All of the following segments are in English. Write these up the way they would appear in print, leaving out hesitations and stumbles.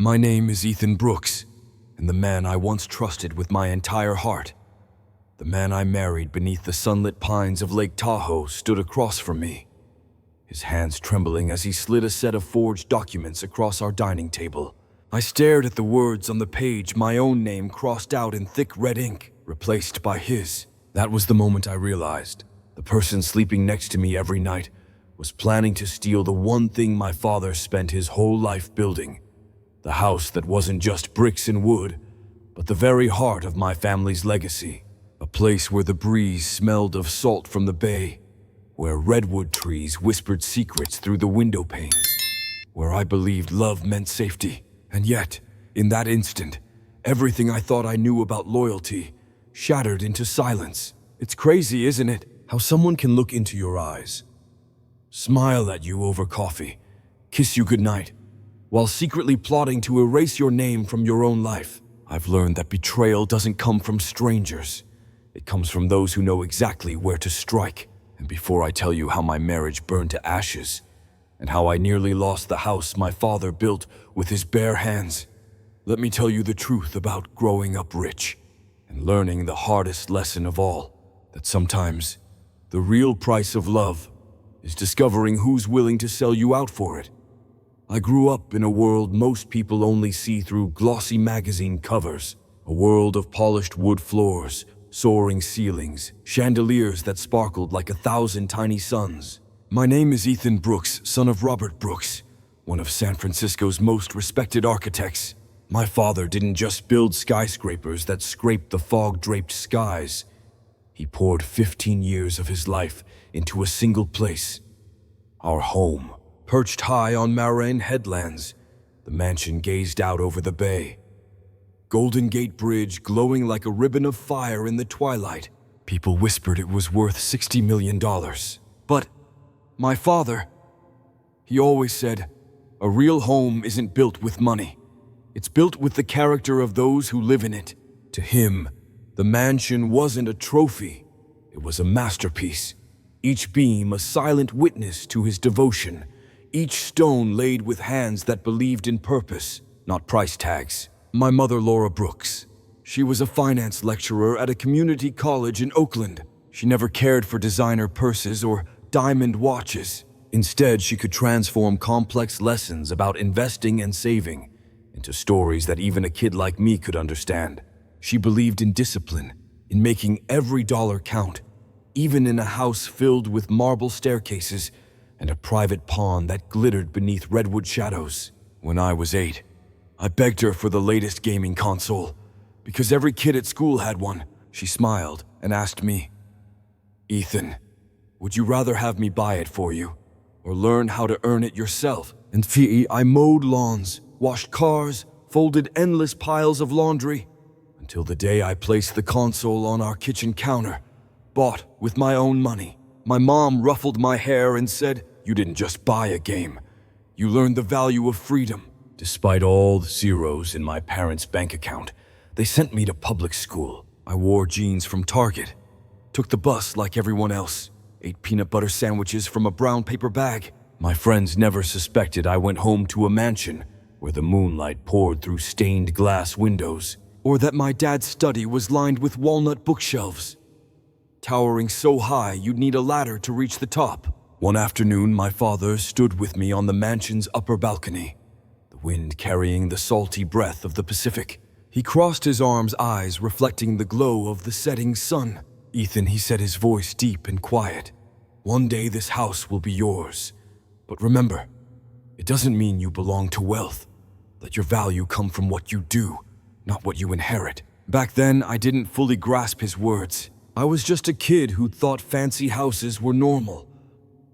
My name is Ethan Brooks, and the man I once trusted with my entire heart, the man I married beneath the sunlit pines of Lake Tahoe, stood across from me, his hands trembling as he slid a set of forged documents across our dining table. I stared at the words on the page, my own name crossed out in thick red ink, replaced by his. That was the moment I realized the person sleeping next to me every night was planning to steal the one thing my father spent his whole life building. The house that wasn't just bricks and wood, but the very heart of my family's legacy. A place where the breeze smelled of salt from the bay, where redwood trees whispered secrets through the window panes, where I believed love meant safety. And yet, in that instant, everything I thought I knew about loyalty shattered into silence. It's crazy, isn't it? How someone can look into your eyes, smile at you over coffee, kiss you goodnight, while secretly plotting to erase your name from your own life. I've learned that betrayal doesn't come from strangers. It comes from those who know exactly where to strike. And before I tell you how my marriage burned to ashes, and how I nearly lost the house my father built with his bare hands, let me tell you the truth about growing up rich and learning the hardest lesson of all, that sometimes the real price of love is discovering who's willing to sell you out for it. I grew up in a world most people only see through glossy magazine covers, a world of polished wood floors, soaring ceilings, chandeliers that sparkled like 1,000 tiny suns. My name is Ethan Brooks, son of Robert Brooks, one of San Francisco's most respected architects. My father didn't just build skyscrapers that scraped the fog-draped skies. He poured 15 years of his life into a single place, our home. Perched high on Marin Headlands, the mansion gazed out over the bay. Golden Gate Bridge glowing like a ribbon of fire in the twilight. People whispered it was worth $60 million. But my father, he always said, a real home isn't built with money. It's built with the character of those who live in it. To him, the mansion wasn't a trophy. It was a masterpiece. Each beam a silent witness to his devotion. Each stone laid with hands that believed in purpose, not price tags. My mother, Laura Brooks. She was a finance lecturer at a community college in Oakland. She never cared for designer purses or diamond watches. Instead, she could transform complex lessons about investing and saving into stories that even a kid like me could understand. She believed in discipline, in making every dollar count, even in a house filled with marble staircases and a private pond that glittered beneath redwood shadows. When I was 8, I begged her for the latest gaming console, because every kid at school had one. She smiled and asked me, "Ethan, would you rather have me buy it for you, or learn how to earn it yourself?" And I mowed lawns, washed cars, folded endless piles of laundry, until the day I placed the console on our kitchen counter, bought with my own money. My mom ruffled my hair and said, "You didn't just buy a game. You learned the value of freedom." Despite all the zeros in my parents' bank account, they sent me to public school. I wore jeans from Target, took the bus like everyone else, ate peanut butter sandwiches from a brown paper bag. My friends never suspected I went home to a mansion where the moonlight poured through stained glass windows, or that my dad's study was lined with walnut bookshelves, towering so high you'd need a ladder to reach the top. One afternoon, my father stood with me on the mansion's upper balcony, the wind carrying the salty breath of the Pacific. He crossed his arms, eyes reflecting the glow of the setting sun. "Ethan," he said, his voice deep and quiet, "one day this house will be yours. But remember, it doesn't mean you belong to wealth. Let your value come from what you do, not what you inherit." Back then, I didn't fully grasp his words. I was just a kid who thought fancy houses were normal,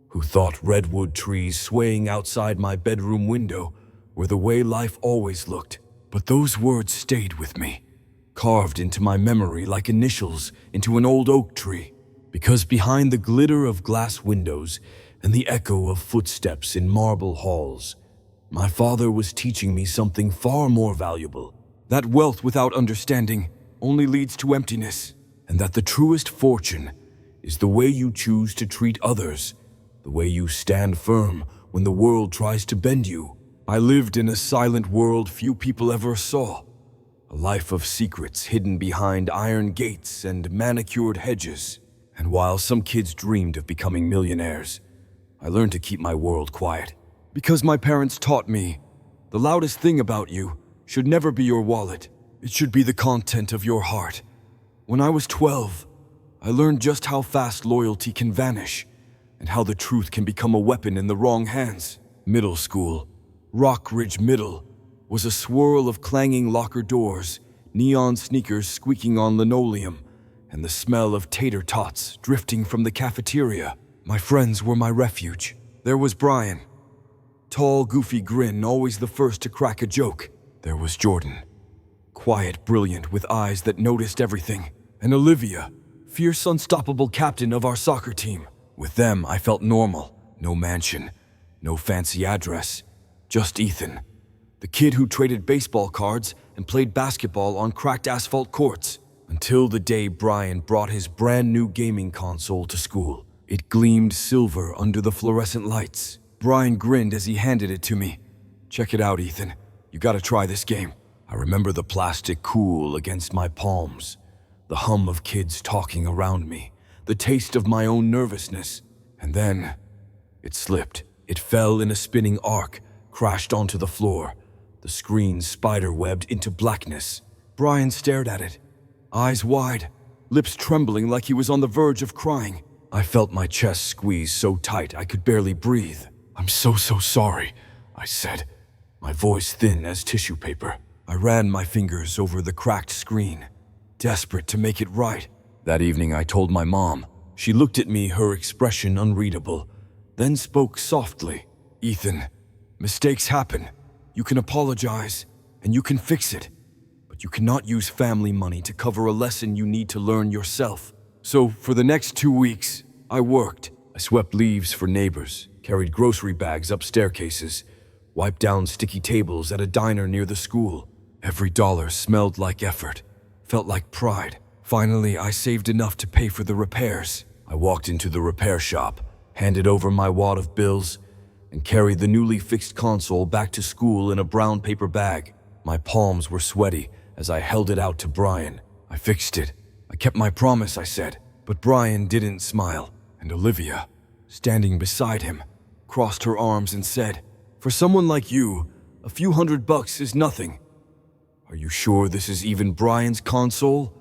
who thought redwood trees swaying outside my bedroom window were the way life always looked. But those words stayed with me, carved into my memory like initials into an old oak tree. Because behind the glitter of glass windows and the echo of footsteps in marble halls, my father was teaching me something far more valuable: that wealth without understanding only leads to emptiness, and that the truest fortune is the way you choose to treat others, the way you stand firm when the world tries to bend you. I lived in a silent world few people ever saw. A life of secrets hidden behind iron gates and manicured hedges. And while some kids dreamed of becoming millionaires, I learned to keep my world quiet. Because my parents taught me, the loudest thing about you should never be your wallet. It should be the content of your heart. When I was 12, I learned just how fast loyalty can vanish and how the truth can become a weapon in the wrong hands. Middle school, Rock Ridge Middle, was a swirl of clanging locker doors, neon sneakers squeaking on linoleum, and the smell of tater tots drifting from the cafeteria. My friends were my refuge. There was Brian, tall, goofy grin, always the first to crack a joke. There was Jordan, quiet, brilliant, with eyes that noticed everything. And Olivia, fierce, unstoppable captain of our soccer team. With them, I felt normal. No mansion, no fancy address, just Ethan, the kid who traded baseball cards and played basketball on cracked asphalt courts. Until the day Brian brought his brand new gaming console to school. It gleamed silver under the fluorescent lights. Brian grinned as he handed it to me. "Check it out, Ethan. You gotta try this game." I remember the plastic cool against my palms, the hum of kids talking around me, the taste of my own nervousness. And then it slipped. It fell in a spinning arc, crashed onto the floor. The screen spider-webbed into blackness. Brian stared at it, eyes wide, lips trembling like he was on the verge of crying. I felt my chest squeeze so tight I could barely breathe. "I'm so sorry," I said, my voice thin as tissue paper. I ran my fingers over the cracked screen, desperate to make it right. That evening I told my mom. She looked at me, her expression unreadable, then spoke softly. "Ethan, mistakes happen. You can apologize, and you can fix it. But you cannot use family money to cover a lesson you need to learn yourself." So for the next 2 weeks, I worked. I swept leaves for neighbors, carried grocery bags up staircases, wiped down sticky tables at a diner near the school. Every dollar smelled like effort, felt like pride. Finally, I saved enough to pay for the repairs. I walked into the repair shop, handed over my wad of bills, and carried the newly fixed console back to school in a brown paper bag. My palms were sweaty as I held it out to Brian. "I fixed it. I kept my promise," I said. But Brian didn't smile, and Olivia, standing beside him, crossed her arms and said, "For someone like you, a few $100 is nothing. Are you sure this is even Brian's console?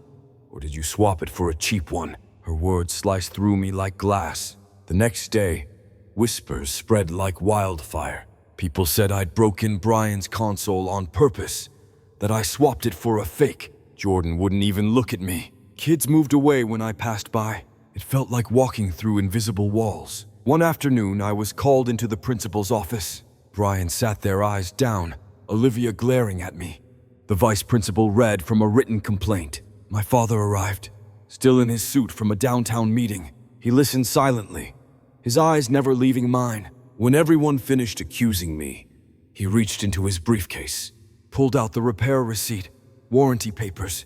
Or did you swap it for a cheap one?" Her words sliced through me like glass. The next day, whispers spread like wildfire. People said I'd broken Brian's console on purpose, that I swapped it for a fake. Jordan wouldn't even look at me. Kids moved away when I passed by. It felt like walking through invisible walls. One afternoon, I was called into the principal's office. Brian sat there, eyes down, Olivia glaring at me. The vice principal read from a written complaint. My father arrived, still in his suit from a downtown meeting. He listened silently, his eyes never leaving mine. When everyone finished accusing me, he reached into his briefcase, pulled out the repair receipt, warranty papers,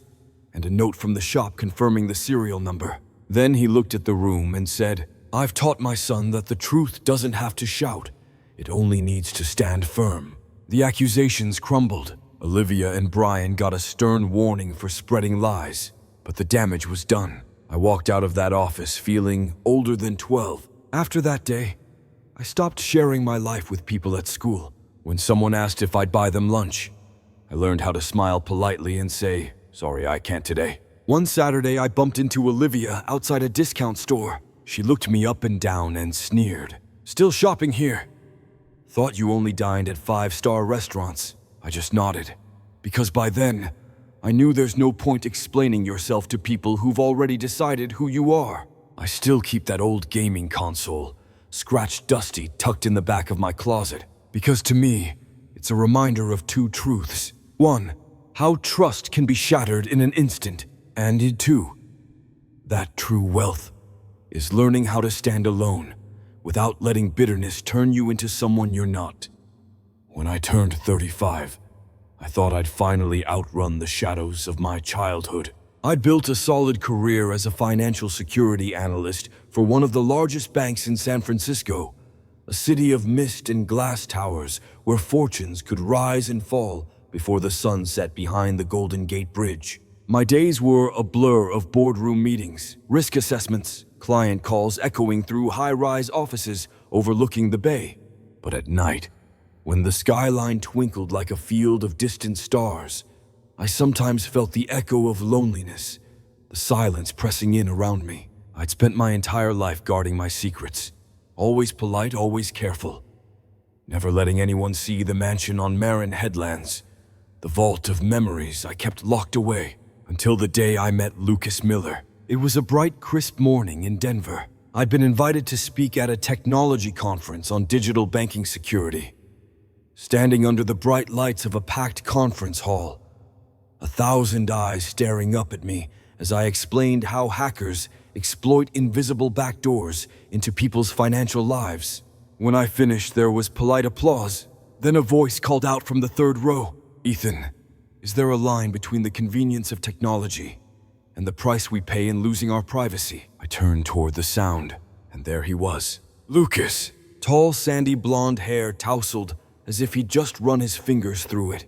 and a note from the shop confirming the serial number. Then he looked at the room and said, "I've taught my son that the truth doesn't have to shout. It only needs to stand firm." The accusations crumbled. Olivia and Brian got a stern warning for spreading lies, but the damage was done. I walked out of that office feeling older than 12. After that day, I stopped sharing my life with people at school. When someone asked if I'd buy them lunch, I learned how to smile politely and say, "Sorry, I can't today." One Saturday, I bumped into Olivia outside a discount store. She looked me up and down and sneered. "Still shopping here? Thought you only dined at 5-star restaurants." I just nodded, because by then, I knew there's no point explaining yourself to people who've already decided who you are. I still keep that old gaming console, scratched dusty, tucked in the back of my closet, because to me, it's a reminder of 2 truths. 1, how trust can be shattered in an instant, and 2, that true wealth is learning how to stand alone without letting bitterness turn you into someone you're not. When I turned 35, I thought I'd finally outrun the shadows of my childhood. I'd built a solid career as a financial security analyst for one of the largest banks in San Francisco. A city of mist and glass towers where fortunes could rise and fall before the sun set behind the Golden Gate Bridge. My days were a blur of boardroom meetings, risk assessments, client calls echoing through high-rise offices overlooking the bay. But at night, when the skyline twinkled like a field of distant stars, I sometimes felt the echo of loneliness, the silence pressing in around me. I'd spent my entire life guarding my secrets, always polite, always careful, never letting anyone see the mansion on Marin Headlands, the vault of memories I kept locked away, until the day I met Lucas Miller. It was a bright, crisp morning in Denver. I'd been invited to speak at a technology conference on digital banking security. Standing under the bright lights of a packed conference hall, 1,000 eyes staring up at me as I explained how hackers exploit invisible backdoors into people's financial lives. When I finished, there was polite applause. Then a voice called out from the third row, "Ethan, is there a line between the convenience of technology and the price we pay in losing our privacy?" I turned toward the sound, and there he was. Lucas, tall, sandy blonde hair tousled as if he'd just run his fingers through it.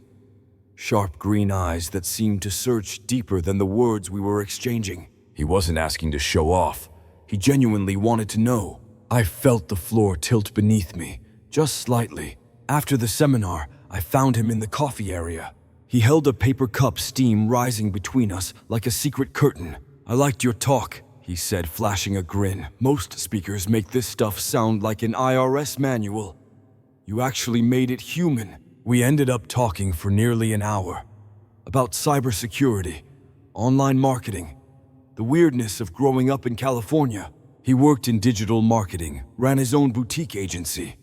Sharp green eyes that seemed to search deeper than the words we were exchanging. He wasn't asking to show off. He genuinely wanted to know. I felt the floor tilt beneath me, just slightly. After the seminar, I found him in the coffee area. He held a paper cup, steam rising between us like a secret curtain. "I liked your talk," he said, flashing a grin. "Most speakers make this stuff sound like an IRS manual. You actually made it human." We ended up talking for nearly an hour about cybersecurity, online marketing, the weirdness of growing up in California. He worked in digital marketing, ran his own boutique agency.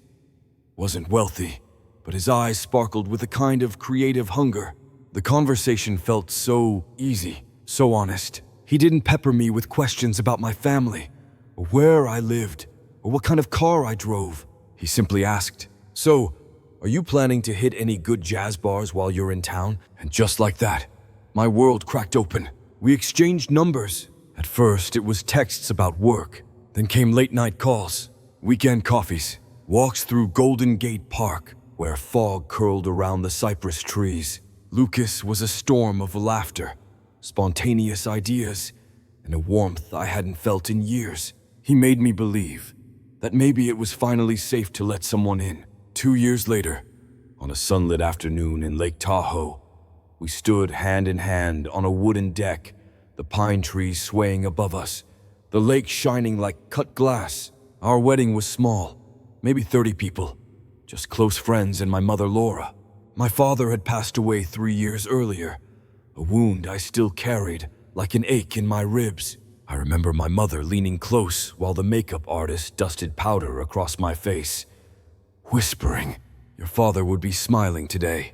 Wasn't wealthy, but his eyes sparkled with a kind of creative hunger. The conversation felt so easy, so honest. He didn't pepper me with questions about my family, or where I lived, or what kind of car I drove. He simply asked, "So, are you planning to hit any good jazz bars while you're in town?" And just like that, my world cracked open. We exchanged numbers. At first, it was texts about work. Then came late-night calls, weekend coffees, walks through Golden Gate Park, where fog curled around the cypress trees. Lucas was a storm of laughter, spontaneous ideas, and a warmth I hadn't felt in years. He made me believe that maybe it was finally safe to let someone in. 2 years later, on a sunlit afternoon in Lake Tahoe, we stood hand in hand on a wooden deck, the pine trees swaying above us, the lake shining like cut glass. Our wedding was small, maybe 30 people, just close friends and my mother Laura. My father had passed away 3 years earlier, a wound I still carried like an ache in my ribs. I remember my mother leaning close while the makeup artist dusted powder across my face, whispering, "Your father would be smiling today.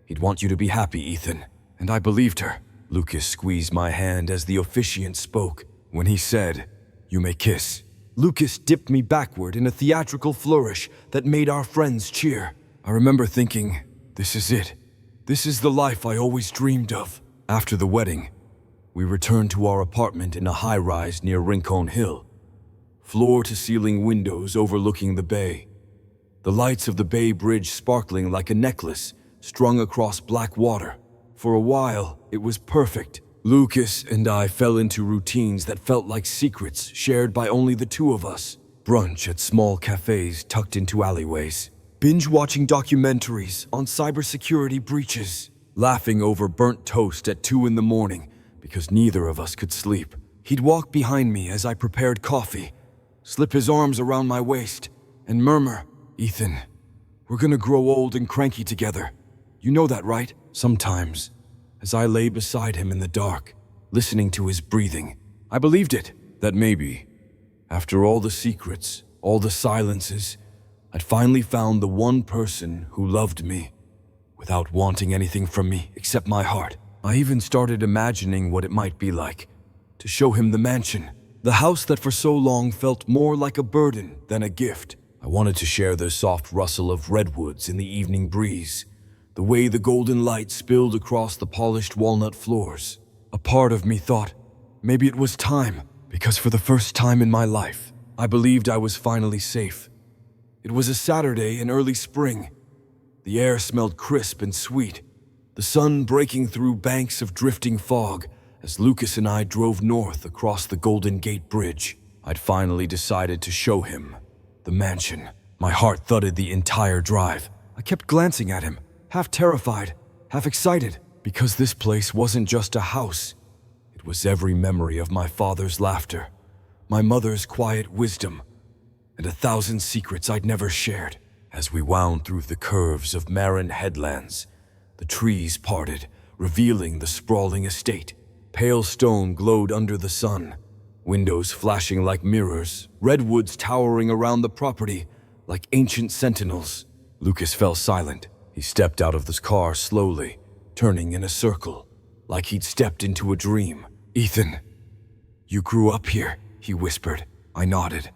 He'd want you to be happy, Ethan." And I believed her. Lucas squeezed my hand as the officiant spoke. When he said, "You may kiss," Lucas dipped me backward in a theatrical flourish that made our friends cheer. I remember thinking, this is it. This is the life I always dreamed of. After the wedding, we returned to our apartment in a high-rise near Rincon Hill. Floor-to-ceiling windows overlooking the bay. The lights of the Bay Bridge sparkling like a necklace strung across black water. For a while, it was perfect. Lucas and I fell into routines that felt like secrets shared by only the two of us. Brunch at small cafes tucked into alleyways. Binge-watching documentaries on cybersecurity breaches. Laughing over burnt toast at 2 in the morning because neither of us could sleep. He'd walk behind me as I prepared coffee, slip his arms around my waist, and murmur, "Ethan, we're gonna grow old and cranky together. You know that, right?" Sometimes, as I lay beside him in the dark, listening to his breathing, I believed it, that maybe, after all the secrets, all the silences, I'd finally found the one person who loved me, without wanting anything from me except my heart. I even started imagining what it might be like to show him the mansion, the house that for so long felt more like a burden than a gift. I wanted to share the soft rustle of redwoods in the evening breeze, the way the golden light spilled across the polished walnut floors. A part of me thought maybe it was time, because for the first time in my life, I believed I was finally safe. It was a Saturday in early spring. The air smelled crisp and sweet, the sun breaking through banks of drifting fog as Lucas and I drove north across the Golden Gate Bridge. I'd finally decided to show him the mansion. My heart thudded the entire drive. I kept glancing at him, half terrified, half excited, because this place wasn't just a house. It was every memory of my father's laughter, my mother's quiet wisdom, and 1,000 secrets I'd never shared. As we wound through the curves of Marin Headlands, the trees parted, revealing the sprawling estate. Pale stone glowed under the sun, windows flashing like mirrors, redwoods towering around the property like ancient sentinels. Lucas fell silent. He stepped out of the car slowly, turning in a circle, like he'd stepped into a dream. "Ethan, you grew up here," he whispered. I nodded,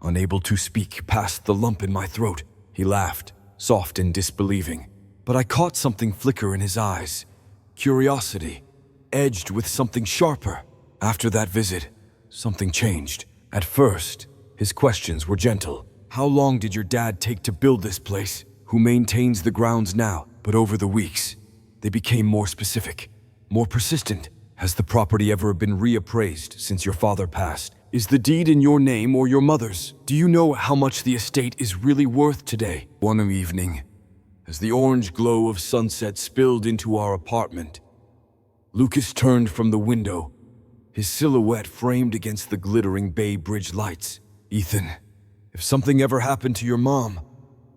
unable to speak past the lump in my throat. He laughed, soft and disbelieving, but I caught something flicker in his eyes. Curiosity, edged with something sharper. After that visit, something changed. At first, his questions were gentle. "How long did your dad take to build this place? Who maintains the grounds now?" But over the weeks, they became more specific, more persistent. "Has the property ever been reappraised since your father passed? Is the deed in your name or your mother's? Do you know how much the estate is really worth today?" One evening, as the orange glow of sunset spilled into our apartment, Lucas turned from the window, his silhouette framed against the glittering Bay Bridge lights. "Ethan, if something ever happened to your mom,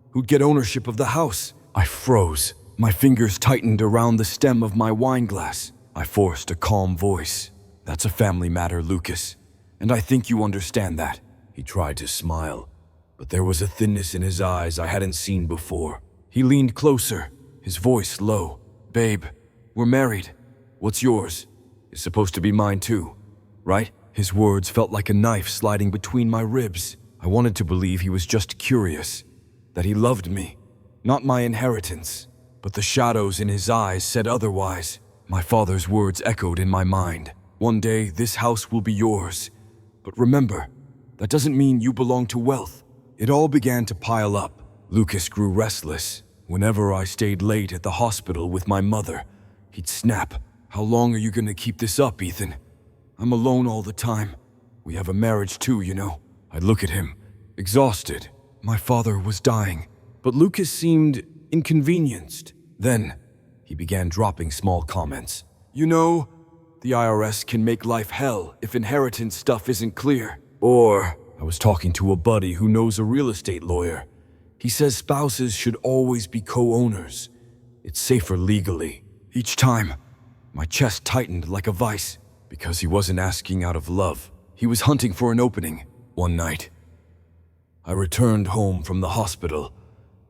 who'd get ownership of the house?" I froze. My fingers tightened around the stem of my wine glass. I forced a calm voice. "That's a family matter, Lucas, and I think you understand that." He tried to smile, but there was a thinness in his eyes I hadn't seen before. He leaned closer, his voice low. "Babe, we're married. What's yours? It's supposed to be mine too, right?" His words felt like a knife sliding between my ribs. I wanted to believe he was just curious, that he loved me, not my inheritance. But the shadows in his eyes said otherwise. My father's words echoed in my mind. "One day, this house will be yours. But remember, that doesn't mean you belong to wealth." It all began to pile up. Lucas grew restless. Whenever I stayed late at the hospital with my mother, he'd snap. "How long are you gonna keep this up, Ethan? I'm alone all the time. We have a marriage too, you know." I'd look at him, exhausted. My father was dying, but Lucas seemed inconvenienced. Then, he began dropping small comments. "You know, the IRS can make life hell if inheritance stuff isn't clear." Or, I was talking to a buddy who knows a real estate lawyer. He says spouses should always be co-owners. It's safer legally. Each time, my chest tightened like a vice, because he wasn't asking out of love. He was hunting for an opening. One night, I returned home from the hospital,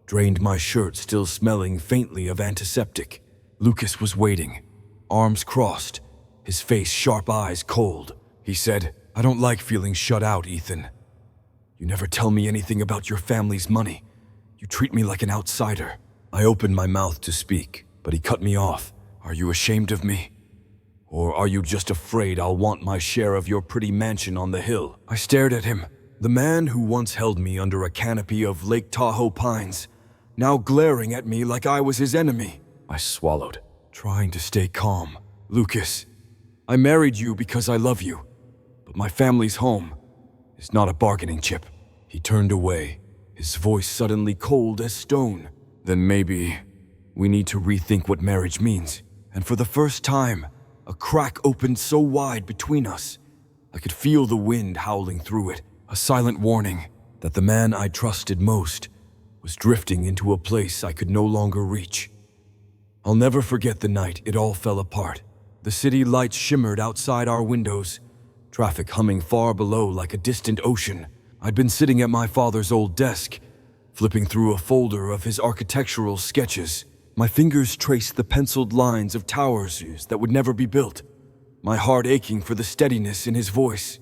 drained my shirt still smelling faintly of antiseptic. Lucas was waiting, arms crossed, his face, sharp eyes cold. He said, "I don't like feeling shut out, Ethan. You never tell me anything about your family's money. You treat me like an outsider." I opened my mouth to speak, but he cut me off. "Are you ashamed of me? Or are you just afraid I'll want my share of your pretty mansion on the hill?" I stared at him, the man who once held me under a canopy of Lake Tahoe pines, now glaring at me like I was his enemy. I swallowed, trying to stay calm. "Lucas, I married you because I love you, but my family's home is not a bargaining chip." He turned away, his voice suddenly cold as stone. "Then maybe we need to rethink what marriage means." And for the first time, a crack opened so wide between us, I could feel the wind howling through it, a silent warning that the man I trusted most was drifting into a place I could no longer reach. I'll never forget the night it all fell apart. The city lights shimmered outside our windows, traffic humming far below like a distant ocean. I'd been sitting at my father's old desk, flipping through a folder of his architectural sketches. My fingers traced the penciled lines of towers that would never be built, my heart aching for the steadiness in his voice,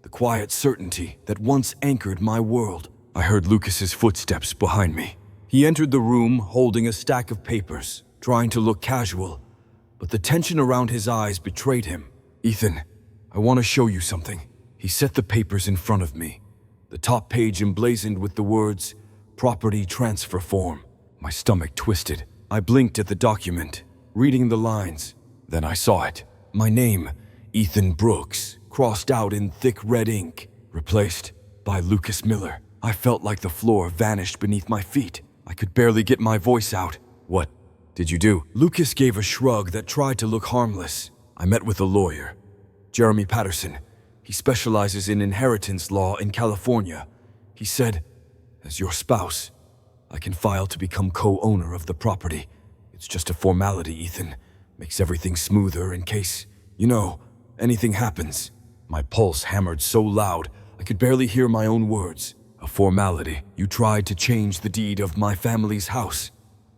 the quiet certainty that once anchored my world. I heard Lucas's footsteps behind me. He entered the room holding a stack of papers, trying to look casual, but the tension around his eyes betrayed him. "Ethan, I want to show you something." He set the papers in front of me, the top page emblazoned with the words, property transfer form. My stomach twisted. I blinked at the document, reading the lines. Then I saw it. My name, Ethan Brooks, crossed out in thick red ink, replaced by Lucas Miller. I felt like the floor vanished beneath my feet. I could barely get my voice out. What did you do? Lucas gave a shrug that tried to look harmless. I met with a lawyer, Jeremy Patterson. He specializes in inheritance law in California. He said, as your spouse, I can file to become co-owner of the property. It's just a formality, Ethan. Makes everything smoother in case, anything happens. My pulse hammered so loud, I could barely hear my own words. A formality. You tried to change the deed of my family's house.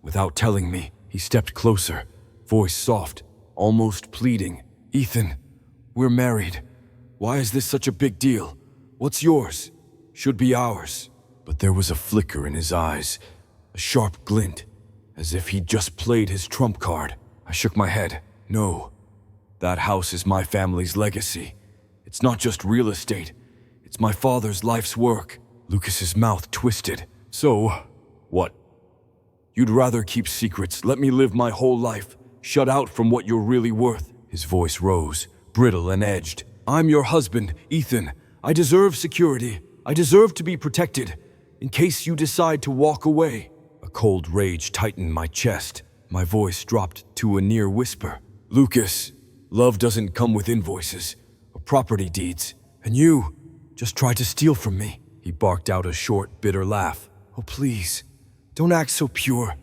Without telling me, he stepped closer, voice soft, almost pleading. Ethan, we're married. Why is this such a big deal? What's yours should be ours. But there was a flicker in his eyes, a sharp glint, as if he'd just played his trump card. I shook my head. No, that house is my family's legacy. It's not just real estate. It's my father's life's work. Lucas's mouth twisted. So, what? You'd rather keep secrets, let me live my whole life, shut out from what you're really worth. His voice rose, brittle and edged. I'm your husband, Ethan. I deserve security. I deserve to be protected, in case you decide to walk away. A cold rage tightened my chest. My voice dropped to a near whisper. Lucas, love doesn't come with invoices or property deeds, and you just tried to steal from me. He barked out a short, bitter laugh. Oh, please, don't act so pure.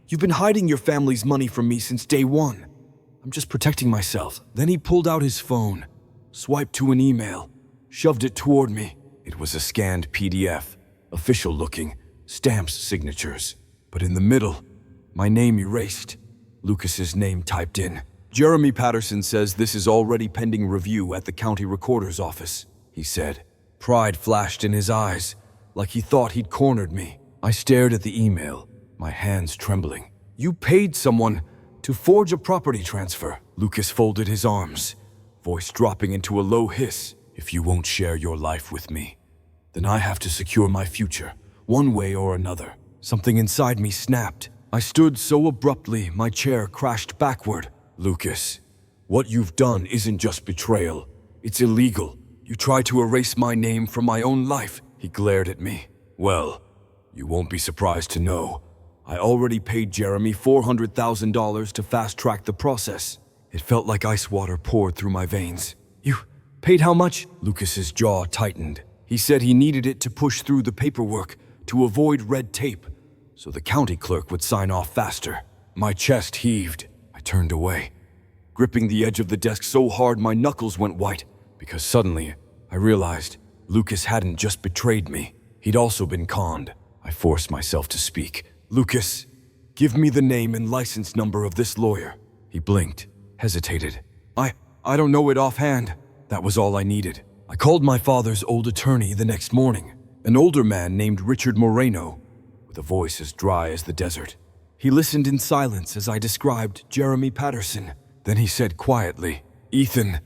You've been hiding your family's money from me since day one. I'm just protecting myself. Then he pulled out his phone, swiped to an email, shoved it toward me. It was a scanned PDF, official looking, stamps, signatures. But in the middle, my name erased. Lucas's name typed in. Jeremy Patterson says this is already pending review at the county recorder's office, he said. Pride flashed in his eyes, like he thought he'd cornered me. I stared at the email, my hands trembling. You paid someone to forge a property transfer. Lucas folded his arms, voice dropping into a low hiss. If you won't share your life with me, then I have to secure my future, one way or another. Something inside me snapped. I stood so abruptly, my chair crashed backward. Lucas, what you've done isn't just betrayal. It's illegal. You tried to erase my name from my own life. He glared at me. Well, you won't be surprised to know I already paid Jeremy $400,000 to fast-track the process. It felt like ice water poured through my veins. You paid how much? Lucas's jaw tightened. He said he needed it to push through the paperwork, to avoid red tape, so the county clerk would sign off faster. My chest heaved. I turned away, gripping the edge of the desk so hard my knuckles went white, because suddenly I realized Lucas hadn't just betrayed me. He'd also been conned. I forced myself to speak. Lucas, give me the name and license number of this lawyer. He blinked, hesitated. I don't know it offhand. That was all I needed. I called my father's old attorney the next morning, an older man named Richard Moreno, with a voice as dry as the desert. He listened in silence as I described Jeremy Patterson. Then he said quietly, Ethan,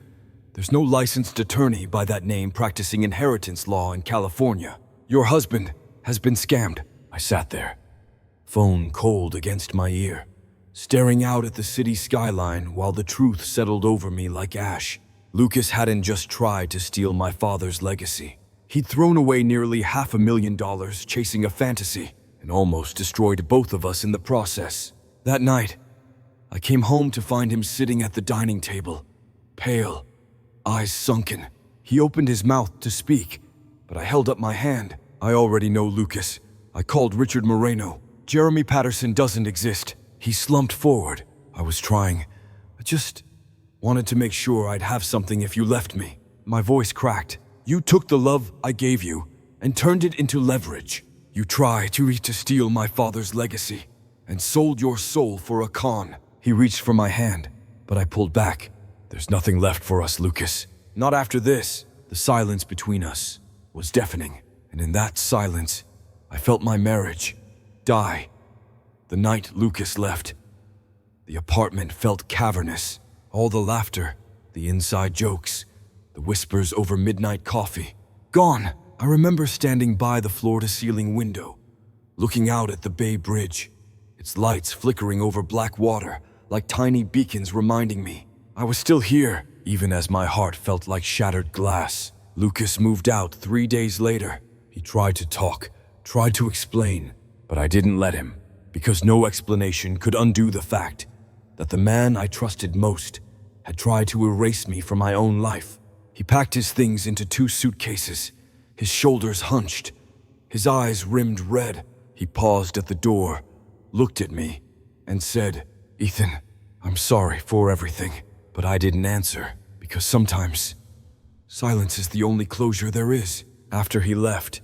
there's no licensed attorney by that name practicing inheritance law in California. Your husband has been scammed. I sat there, phone cold against my ear, staring out at the city skyline while the truth settled over me like ash. Lucas hadn't just tried to steal my father's legacy. He'd thrown away nearly $500,000 chasing a fantasy and almost destroyed both of us in the process. That night, I came home to find him sitting at the dining table, pale, eyes sunken. He opened his mouth to speak, but I held up my hand. I already know Lucas. I called Richard Moreno. Jeremy Patterson doesn't exist. He slumped forward. I was trying. I just wanted to make sure I'd have something if you left me. My voice cracked. You took the love I gave you and turned it into leverage. You tried to steal my father's legacy and sold your soul for a con. He reached for my hand, but I pulled back. There's nothing left for us, Lucas. Not after this. The silence between us was deafening, and in that silence, I felt my marriage die. The night Lucas left, the apartment felt cavernous. All the laughter, the inside jokes, the whispers over midnight coffee. Gone. I remember standing by the floor-to-ceiling window, looking out at the Bay Bridge, its lights flickering over black water like tiny beacons reminding me I was still here, even as my heart felt like shattered glass. Lucas moved out 3 days later. He tried to talk, tried to explain, but I didn't let him, because no explanation could undo the fact that the man I trusted most had tried to erase me from my own life. He packed his things into 2 suitcases, his shoulders hunched, his eyes rimmed red. He paused at the door, looked at me, and said, "Ethan, I'm sorry for everything." But I didn't answer, because sometimes silence is the only closure there is. After he left,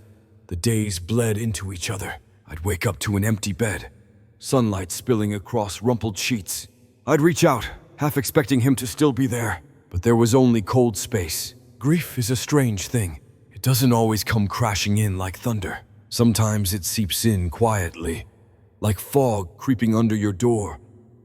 the days bled into each other. I'd wake up to an empty bed, sunlight spilling across rumpled sheets. I'd reach out, half expecting him to still be there, but there was only cold space. Grief is a strange thing. It doesn't always come crashing in like thunder. Sometimes it seeps in quietly, like fog creeping under your door,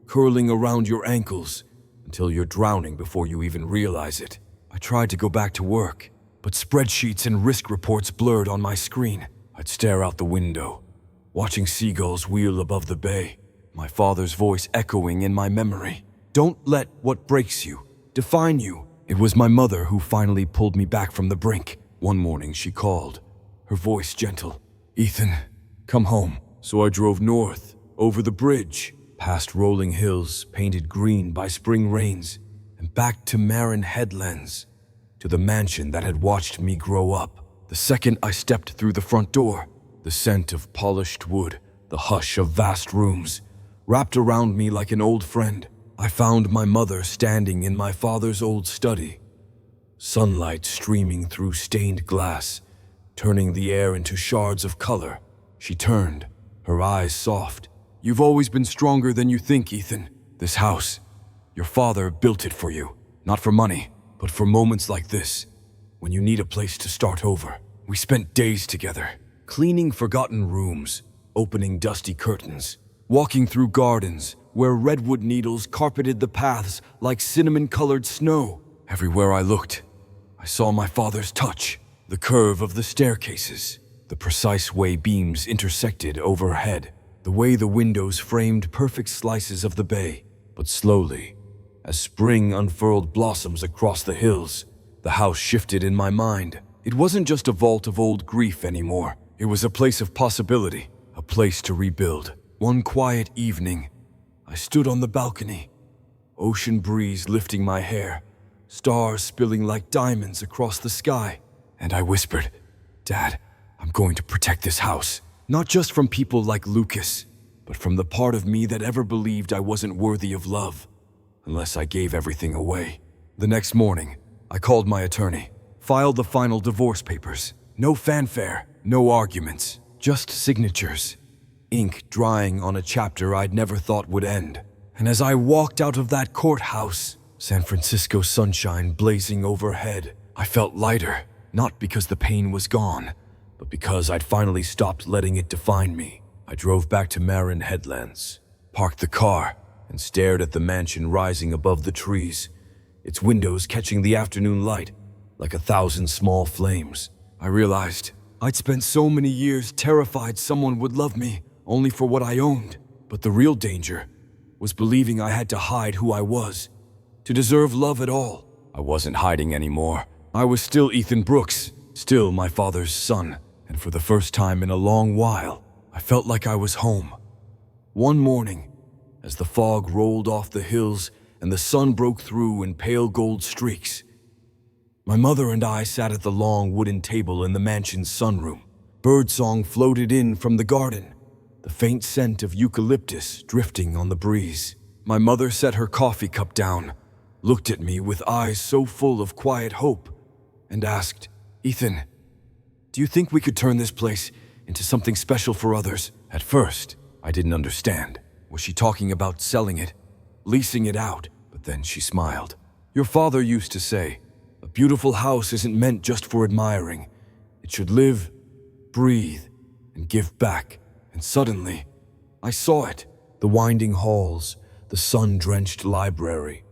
curling around your ankles until you're drowning before you even realize it. I tried to go back to work, but spreadsheets and risk reports blurred on my screen. I'd stare out the window, watching seagulls wheel above the bay, my father's voice echoing in my memory. Don't let what breaks you define you. It was my mother who finally pulled me back from the brink. One morning she called, her voice gentle. "Ethan, come home." So I drove north, over the bridge, past rolling hills painted green by spring rains, and back to Marin Headlands, to the mansion that had watched me grow up. The second I stepped through the front door, the scent of polished wood, the hush of vast rooms, wrapped around me like an old friend. I found my mother standing in my father's old study, sunlight streaming through stained glass, turning the air into shards of color. She turned, her eyes soft. "You've always been stronger than you think, Ethan. This house, your father built it for you, not for money, but for moments like this, when you need a place to start over." We spent days together, cleaning forgotten rooms, opening dusty curtains, walking through gardens where redwood needles carpeted the paths like cinnamon-colored snow. Everywhere I looked, I saw my father's touch, the curve of the staircases, the precise way beams intersected overhead, the way the windows framed perfect slices of the bay. But slowly, as spring unfurled blossoms across the hills, the house shifted in my mind. It wasn't just a vault of old grief anymore. It was a place of possibility, a place to rebuild. One quiet evening, I stood on the balcony, ocean breeze lifting my hair, stars spilling like diamonds across the sky, and I whispered, "Dad, I'm going to protect this house. Not just from people like Lucas, but from the part of me that ever believed I wasn't worthy of love, unless I gave everything away." The next morning, I called my attorney, filed the final divorce papers. No fanfare, no arguments, just signatures, ink drying on a chapter I'd never thought would end. And as I walked out of that courthouse, San Francisco sunshine blazing overhead, I felt lighter, not because the pain was gone, but because I'd finally stopped letting it define me. I drove back to Marin Headlands, parked the car, and stared at the mansion rising above the trees, its windows catching the afternoon light like 1,000 small flames. I realized I'd spent so many years terrified someone would love me only for what I owned. But the real danger was believing I had to hide who I was to deserve love at all. I wasn't hiding anymore. I was still Ethan Brooks, still my father's son, and for the first time in a long while, I felt like I was home. One morning, as the fog rolled off the hills and the sun broke through in pale gold streaks, my mother and I sat at the long wooden table in the mansion's sunroom. Birdsong floated in from the garden, the faint scent of eucalyptus drifting on the breeze. My mother set her coffee cup down, looked at me with eyes so full of quiet hope, and asked, "Ethan, do you think we could turn this place into something special for others?" At first, I didn't understand. Was she talking about selling it, leasing it out? But then she smiled. "Your father used to say, a beautiful house isn't meant just for admiring. It should live, breathe, and give back." And suddenly, I saw it. The winding halls, the sun-drenched library,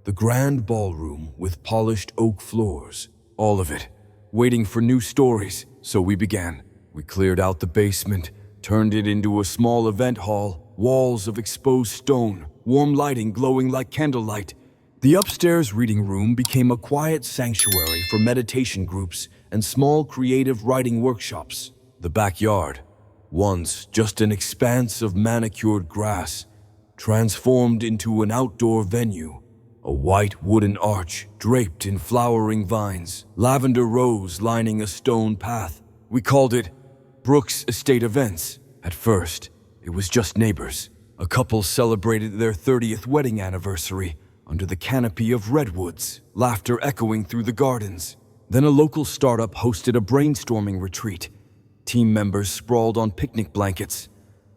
the grand ballroom with polished oak floors, all of it, waiting for new stories. So we began. We cleared out the basement, turned it into a small event hall, walls of exposed stone, warm lighting glowing like candlelight. The upstairs reading room became a quiet sanctuary for meditation groups and small creative writing workshops. The backyard, once just an expanse of manicured grass, transformed into an outdoor venue. A white wooden arch draped in flowering vines, lavender rose lining a stone path. We called it Brooks Estate Events. At first, it was just neighbors. A couple celebrated their 30th wedding anniversary under the canopy of redwoods, laughter echoing through the gardens. Then a local startup hosted a brainstorming retreat. Team members sprawled on picnic blankets,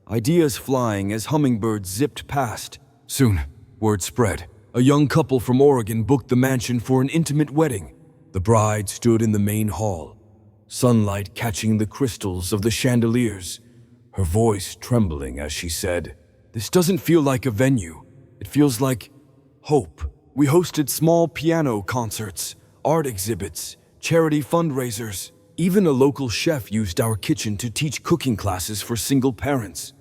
ideas flying as hummingbirds zipped past. Soon, word spread. A young couple from Oregon booked the mansion for an intimate wedding. The bride stood in the main hall, sunlight catching the crystals of the chandeliers, her voice trembling as she said, "This doesn't feel like a venue. It feels like hope." We hosted small piano concerts, art exhibits, charity fundraisers. Even a local chef used our kitchen to teach cooking classes for single parents,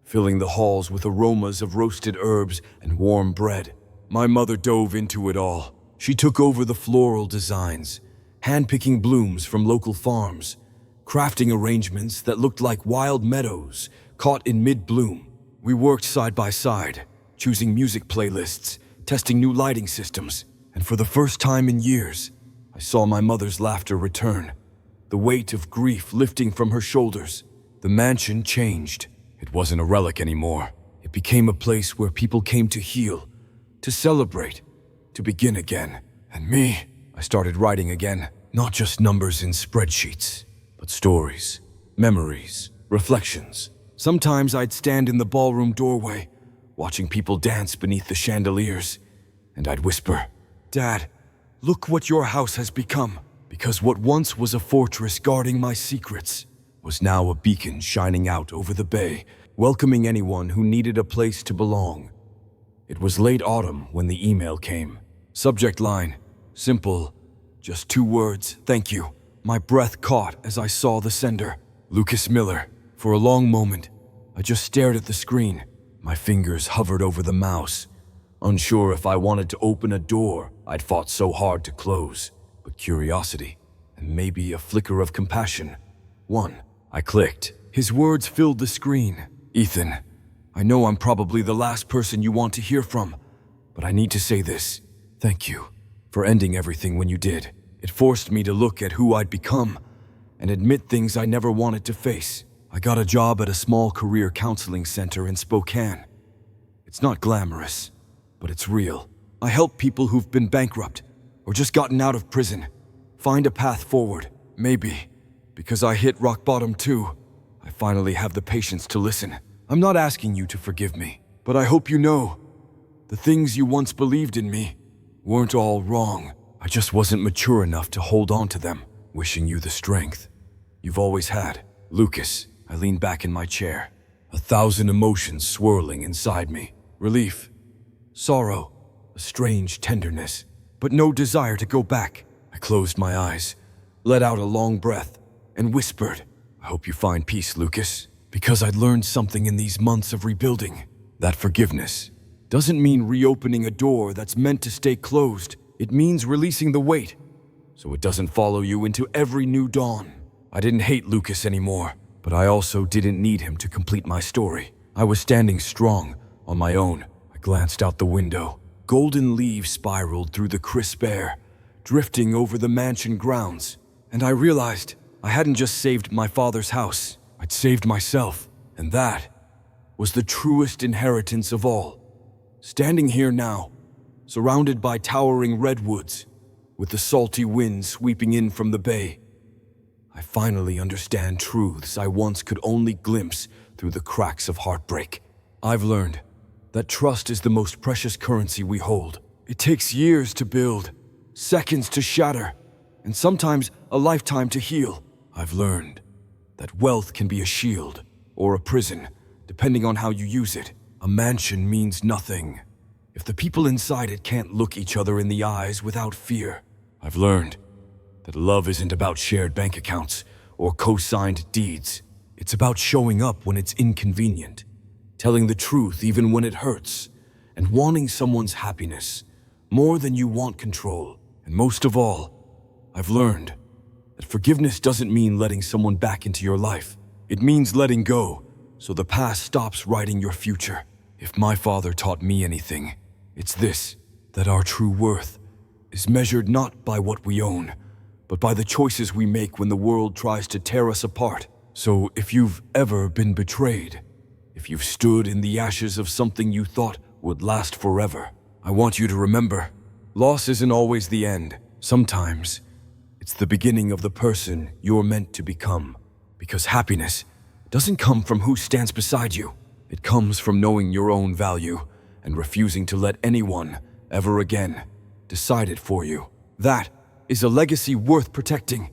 filling the halls with aromas of roasted herbs and warm bread. My mother dove into it all. She took over the floral designs, handpicking blooms from local farms, crafting arrangements that looked like wild meadows caught in mid-bloom. We worked side by side, choosing music playlists, testing new lighting systems, and for the first time in years, I saw my mother's laughter return, the weight of grief lifting from her shoulders. The mansion changed. It wasn't a relic anymore. It became a place where people came to heal, to celebrate, to begin again. And me, I started writing again, not just numbers in spreadsheets, but stories, memories, reflections. Sometimes I'd stand in the ballroom doorway, watching people dance beneath the chandeliers, and I'd whisper, "Dad, look what your house has become." Because what once was a fortress guarding my secrets was now a beacon shining out over the bay, welcoming anyone who needed a place to belong. It was late autumn when the email came. Subject line, simple, just 2 words, "Thank you." My breath caught as I saw the sender, Lucas Miller. For a long moment, I just stared at the screen. My fingers hovered over the mouse, unsure if I wanted to open a door I'd fought so hard to close. But curiosity, and maybe a flicker of compassion. One, I clicked. His words filled the screen. "Ethan, I know I'm probably the last person you want to hear from, but I need to say this. Thank you for ending everything when you did. It forced me to look at who I'd become and admit things I never wanted to face. I got a job at a small career counseling center in Spokane. It's not glamorous, but it's real. I help people who've been bankrupt or just gotten out of prison find a path forward. Maybe because I hit rock bottom too, I finally have the patience to listen. I'm not asking you to forgive me, but I hope you know the things you once believed in me weren't all wrong. I just wasn't mature enough to hold on to them. Wishing you the strength you've always had." Lucas, I leaned back in my chair, 1,000 emotions swirling inside me. Relief, sorrow, a strange tenderness, but no desire to go back. I closed my eyes, let out a long breath, and whispered, "I hope you find peace, Lucas." Because I'd learned something in these months of rebuilding. That forgiveness doesn't mean reopening a door that's meant to stay closed. It means releasing the weight, so it doesn't follow you into every new dawn. I didn't hate Lucas anymore, but I also didn't need him to complete my story. I was standing strong, on my own. I glanced out the window. Golden leaves spiraled through the crisp air, drifting over the mansion grounds. And I realized I hadn't just saved my father's house, I'd saved myself. And that was the truest inheritance of all. Standing here now, surrounded by towering redwoods, with the salty wind sweeping in from the bay, I finally understand truths I once could only glimpse through the cracks of heartbreak. I've learned that trust is the most precious currency we hold. It takes years to build, seconds to shatter, and sometimes a lifetime to heal. I've learned that wealth can be a shield or a prison, depending on how you use it. A mansion means nothing if the people inside it can't look each other in the eyes without fear. I've learned that love isn't about shared bank accounts or co-signed deeds. It's about showing up when it's inconvenient, telling the truth even when it hurts, and wanting someone's happiness more than you want control. And most of all, I've learned that forgiveness doesn't mean letting someone back into your life. It means letting go, so the past stops writing your future. If my father taught me anything, it's this: that our true worth is measured not by what we own, but by the choices we make when the world tries to tear us apart. So if you've ever been betrayed, if you've stood in the ashes of something you thought would last forever, I want you to remember, loss isn't always the end. Sometimes it's the beginning of the person you're meant to become. Because happiness doesn't come from who stands beside you. It comes from knowing your own value and refusing to let anyone ever again decide it for you. That is a legacy worth protecting.